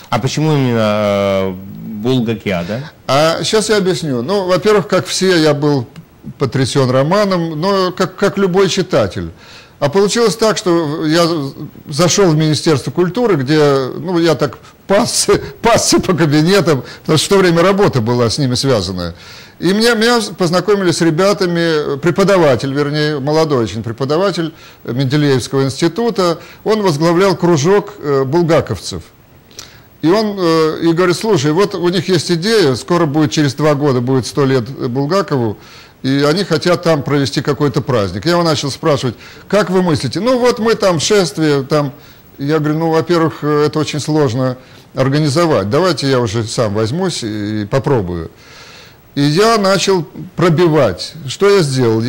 А почему именно Булгакиада? Сейчас я объясню. Ну, во-первых, как все, я был потрясен романом, но как любой читатель. А получилось так, что я зашел в Министерство культуры, где, ну, я так пасся по кабинетам, потому что в то время работа была с ними связанная. И меня познакомили с ребятами, преподаватель, вернее, молодой очень преподаватель Менделеевского института, он возглавлял кружок булгаковцев. И он и говорит: слушай, вот у них есть идея, скоро будет, через 2 года будет 100 лет Булгакову, и они хотят там провести какой-то праздник. Я его начал спрашивать: как вы мыслите? Ну вот мы там шествие, там. Я говорю: ну, во-первых, это очень сложно организовать, давайте я уже сам возьмусь и попробую. И я начал пробивать. Что я сделал?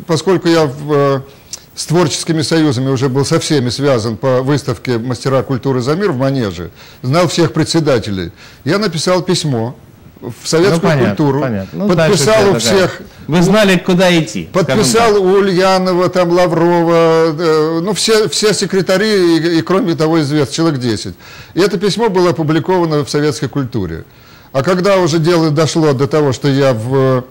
Поскольку я с творческими союзами уже был со всеми связан по выставке «Мастера культуры за мир» в Манеже, знал всех председателей, я написал письмо в советскую культуру, Ну, подписал у всех. Вы знали, куда идти. Подписал у Ульянова, там, Лаврова, ну, все секретари, и кроме того известных, человек 10. И это письмо было опубликовано в советской культуре. А когда уже дело дошло до того, что я в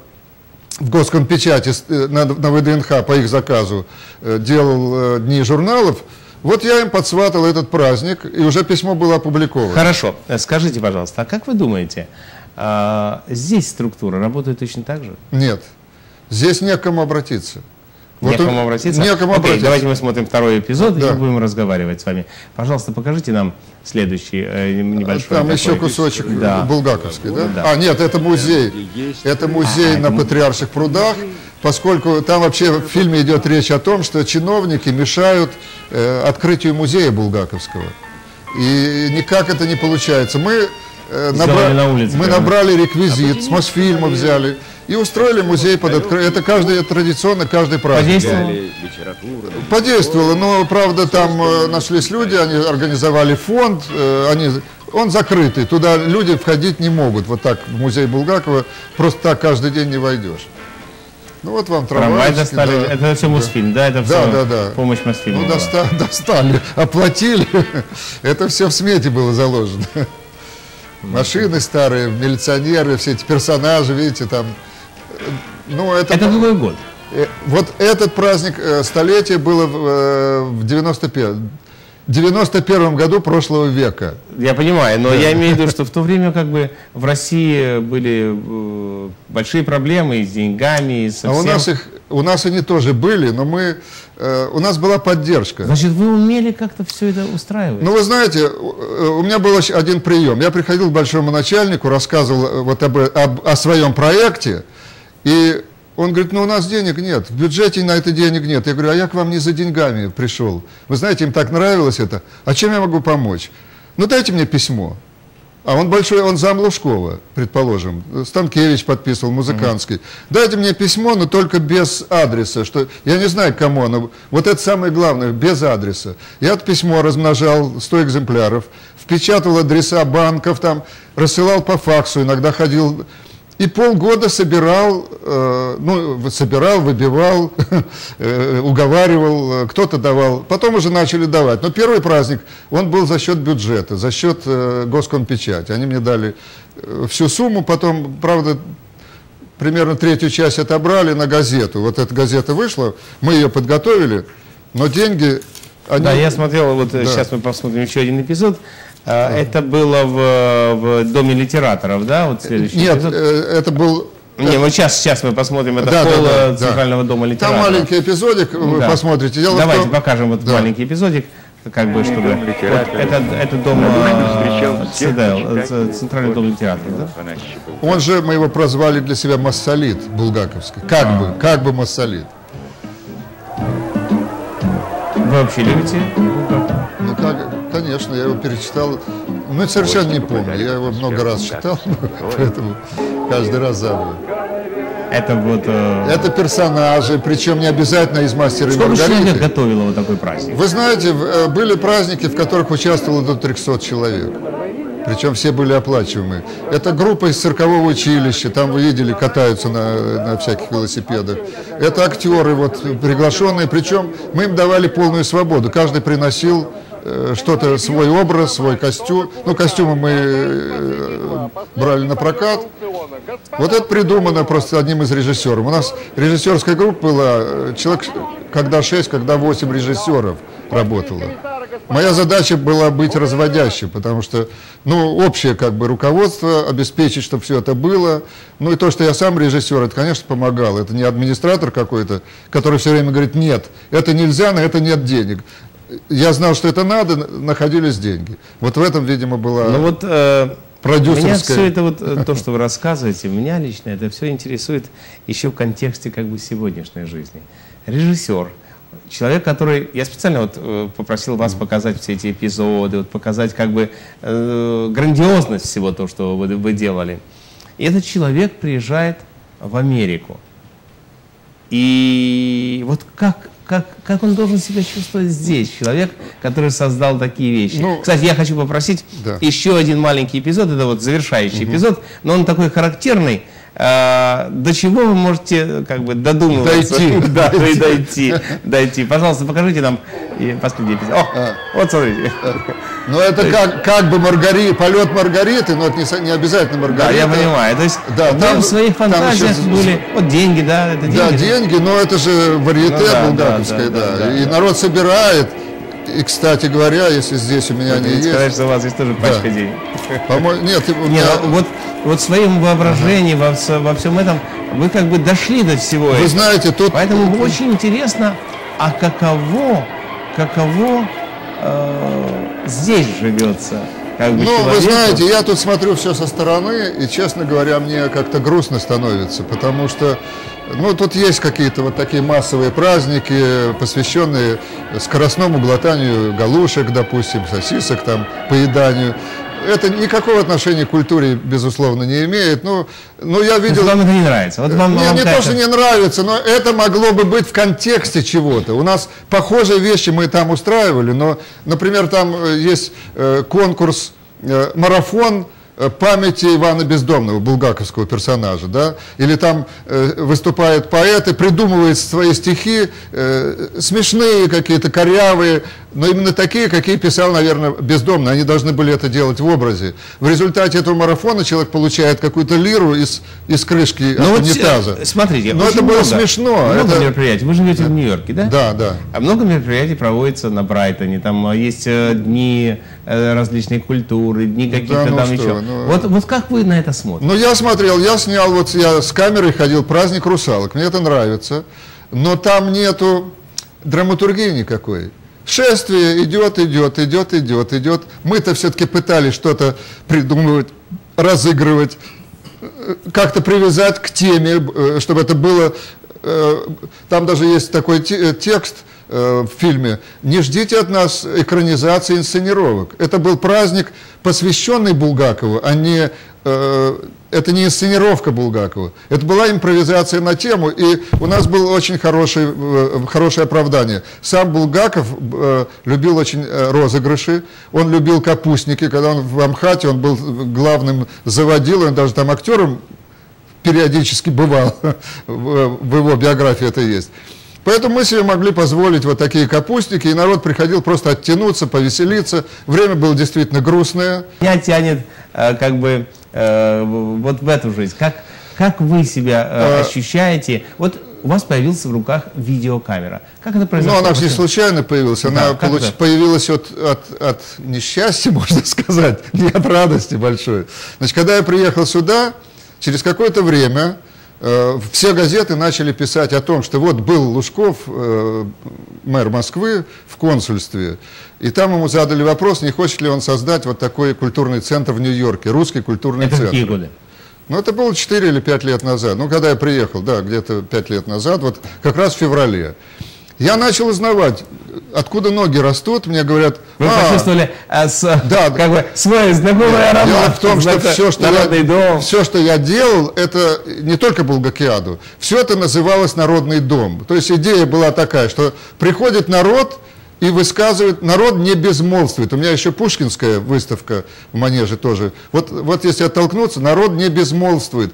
Госкомпечати на ВДНХ по их заказу делал дни журналов, вот я им подсватал этот праздник, и уже письмо было опубликовано. Хорошо. Скажите, пожалуйста, а как вы думаете, здесь структура работает точно так же? Нет. Здесь не к кому обратиться. Некому обратиться? Некому обратиться. Давайте мы смотрим второй эпизод, да, и будем разговаривать с вами. Пожалуйста, покажите нам следующий небольшой. Там еще кусочек булгаковский, да? Да. Нет, это музей. Это музей на Патриарших прудах, поскольку там вообще в фильме идет речь о том, что чиновники мешают открытию музея булгаковского. И никак это не получается. Мы набрали реквизит, с Мосфильма взяли и устроили музей под открытие. Это традиционно каждый праздник. Подействовало, но, правда, там нашлись люди, они организовали фонд, он закрытый, туда люди входить не могут. Вот так в музей Булгакова просто так каждый день не войдешь. Ну вот вам трамвай достали, да, это все Мосфильм, да? Это все помощь Мосфильма. Ну достали, оплатили, это все в смете было заложено. Машины старые, милиционеры, все эти персонажи, видите, там. Ну, это какой год? Вот этот праздник столетия было в 91 году прошлого века. Я понимаю, но я имею в виду, что в то время как бы в России были большие проблемы с деньгами, и со всем. У нас они тоже были, но у нас была поддержка. Значит, вы умели как-то все это устраивать? Ну, вы знаете, у меня был один прием. Я приходил к большому начальнику, рассказывал вот о своем проекте, и он говорит: ну, у нас денег нет, в бюджете на это денег нет. Я говорю: а я к вам не за деньгами пришел. Вы знаете, им так нравилось это. А чем я могу помочь? Ну, дайте мне письмо. А он большой, он зам Лужкова, предположим. Станкевич подписывал, Музыкантский. Дайте мне письмо, но только без адреса. Что, я не знаю, к кому оно. Вот это самое главное, без адреса. Я это письмо размножал, 100 экземпляров, впечатал адреса банков, там, рассылал по факсу, иногда ходил. И полгода собирал, выбивал, уговаривал, кто-то давал. Потом уже начали давать. Но первый праздник, он был за счет бюджета, за счет Госкомпечати. Они мне дали всю сумму, потом, правда, примерно 1/3 часть отобрали на газету. Вот эта газета вышла, мы ее подготовили, но деньги... Да, я смотрел, вот да. Сейчас мы посмотрим еще один эпизод. Это было в Доме литераторов, да? Вот следующий эпизод. Это был... Не, вот сейчас мы посмотрим, это холл Центрального дома литераторов. Там маленький эпизодик, вы посмотрите. Давайте покажем вот маленький эпизодик, как бы, чтобы... Вот это дом Центральный дом литераторов, да? Он же, мы его прозвали для себя Массолит булгаковский. Как бы Массолит. Вы вообще любите? Ну, конечно, я его перечитал, но совершенно не помню, я его много раз читал, поэтому каждый раз забыл. Это вот... Это персонажи, причем не обязательно из «Мастера и Маргариты». Сколько человек готовило вот такой праздник? Вы знаете, были праздники, в которых участвовало до 300 человек. Причем все были оплачиваемые. Это группа из циркового училища, там вы видели, катаются на всяких велосипедах. Это актеры, вот, приглашенные, причем мы им давали полную свободу. Каждый приносил что-то, свой образ, свой костюм. Ну, костюмы мы брали на прокат. Вот это придумано просто одним из режиссеров. У нас режиссерская группа была, человек, когда 6, когда 8 режиссеров работало. Моя задача была быть разводящей, потому что, ну, общее как бы руководство, обеспечить, чтобы все это было. Ну и то, что я сам режиссер, это, конечно, помогало. Это не администратор какой-то, который все время говорит, нет, это нельзя, на это нет денег. Я знал, что это надо, находились деньги. Вот в этом, видимо, была продюсерская... Меня все это, вот, то, что вы рассказываете, меня лично это все интересует еще в контексте как бы сегодняшней жизни. Режиссер. Человек, который... Я специально вот попросил вас показать все эти эпизоды, вот показать как бы грандиозность всего того, что вы делали. И этот человек приезжает в Америку. И вот как он должен себя чувствовать здесь, человек, который создал такие вещи? Ну, кстати, я хочу попросить еще один маленький эпизод, это вот завершающий эпизод, но он такой характерный. До чего вы можете как бы додумываться? Дойти. Пожалуйста, покажите нам последний эпизод. Вот смотрите. Ну это как бы полет Маргариты, но это не обязательно Маргарита. Да, я понимаю. То есть вы в своих фантазиях были, вот деньги, да? Это деньги, да, деньги, но это же варьете булгаковское, да. И народ собирает. И, кстати говоря, если здесь у меня не есть... Сказать, что у вас здесь тоже пачка денег. Нет, вот своим воображением во всем этом вы как бы дошли до всего этого. Вы знаете, тут... Поэтому очень интересно, а каково здесь живется? Как бы, ну, вы знаете, я тут смотрю все со стороны, и, честно говоря, мне как-то грустно становится, потому что, ну, тут есть какие-то вот такие массовые праздники, посвященные скоростному глотанию галушек, допустим, сосисок, там, поеданию. Это никакого отношения к культуре, безусловно, не имеет. Ну я видел... Вам это не нравится? Вот не то, что не нравится, но это могло бы быть в контексте чего-то. У нас похожие вещи мы там устраивали, но, например, там есть конкурс, марафон памяти Ивана Бездомного, булгаковского персонажа, да, или там выступает поэт и придумывает свои стихи, смешные какие-то, корявые, но именно такие, какие писал, наверное, Бездомный. Они должны были это делать в образе. В результате этого марафона человек получает какую-то лиру из крышки унитаза. Вот, смотрите, но это было смешно. Много мероприятий. Вы живете в Нью-Йорке, да? Да, да. А много мероприятий проводится на Брайтоне. Там есть дни различной культуры, дни какие-то там еще. Вот как вы на это смотрите? Ну, я смотрел, я снял, вот я с камерой ходил, праздник русалок. Мне это нравится. Но там нету драматургии никакой. Шествие идет. Мы-то все-таки пытались что-то придумывать, разыгрывать, как-то привязать к теме, чтобы это было... Там даже есть такой текст в фильме: «Не ждите от нас экранизации инсценировок». Это был праздник, посвященный Булгакову, а не... Это не инсценировка Булгакова, это была импровизация на тему, и у нас было очень хорошее оправдание. Сам Булгаков любил очень розыгрыши, он любил капустники, когда он в Амхате, он был главным заводилой, он даже там актером периодически бывал, в его биографии это есть. Поэтому мы себе могли позволить вот такие капустники, и народ приходил просто оттянуться, повеселиться. Время было действительно грустное. Меня тянет как бы вот в эту жизнь. Как вы себя ощущаете? Вот у вас появилась в руках видеокамера. Как это произошло? Ну, она же не случайно появилась. Она появилась от несчастья, можно сказать, не от радости большой. Значит, когда я приехал сюда, через какое-то время... все газеты начали писать о том, что вот был Лужков, мэр Москвы, в консульстве, и там ему задали вопрос, не хочет ли он создать вот такой культурный центр в Нью-Йорке, русский культурный центр. Это какие годы? Ну, это было 4 или 5 лет назад. Ну, когда я приехал, да, где-то 5 лет назад, вот как раз в феврале. Я начал узнавать, откуда ноги растут, мне говорят... Вы почувствовали как бы свой знакомый аромат. Дело в том, что все, что я делал, это не только Булгакиаду, все это называлось «Народный дом». То есть идея была такая, что приходит народ и высказывает, народ не безмолвствует. У меня еще пушкинская выставка в Манеже тоже. Вот если оттолкнуться, народ не безмолвствует.